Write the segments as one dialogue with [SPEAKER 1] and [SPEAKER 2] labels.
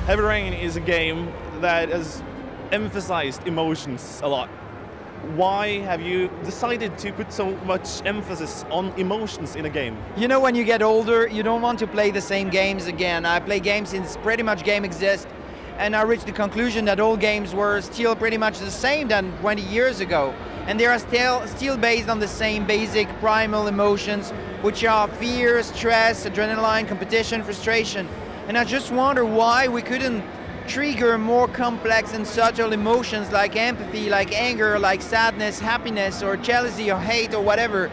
[SPEAKER 1] Heavy Rain is a game that has emphasized emotions a lot. Why have you decided to put so much emphasis on emotions in a game?
[SPEAKER 2] You know, when you get older, you don't want to play the same games again. I play games since pretty much game exists, and I reached the conclusion that all games were still pretty much the same than 20 years ago. And they are still based on the same basic primal emotions, which are fear, stress, adrenaline, competition, frustration. And I just wonder why we couldn't trigger more complex and subtle emotions like empathy, like anger, like sadness, happiness, or jealousy, or hate, or whatever,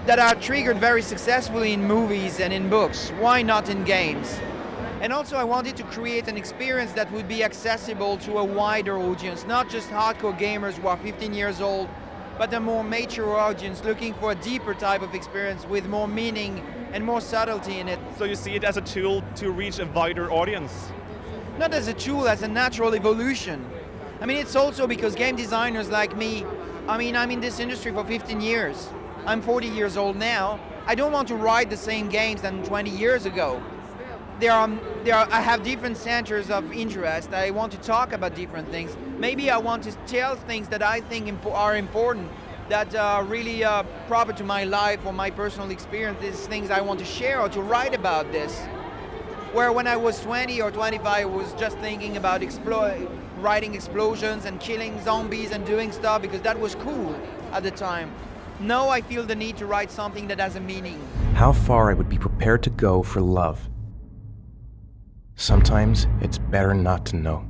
[SPEAKER 2] that are triggered very successfully in movies and in books. Why not in games? And also I wanted to create an experience that would be accessible to a wider audience, not just hardcore gamers who are 15 years old, but a more mature audience looking for a deeper type of experience with more meaning and more subtlety in it.
[SPEAKER 1] So you see it as a tool to reach a wider audience?
[SPEAKER 2] Not as a tool, as a natural evolution. I mean, it's also because game designers like me, I mean, I'm in this industry for 15 years. I'm 40 years old now. I don't want to write the same games than 20 years ago. I have different centers of interest. I want to talk about different things. Maybe I want to tell things that I think are important, that are really proper to my life or my personal experience. These things I want to share or to write about this. Where when I was 20 or 25, I was just thinking about writing explosions and killing zombies and doing stuff because that was cool at the time. Now I feel the need to write something that has a meaning.
[SPEAKER 3] How far I would be prepared to go for love. Sometimes it's better not to know.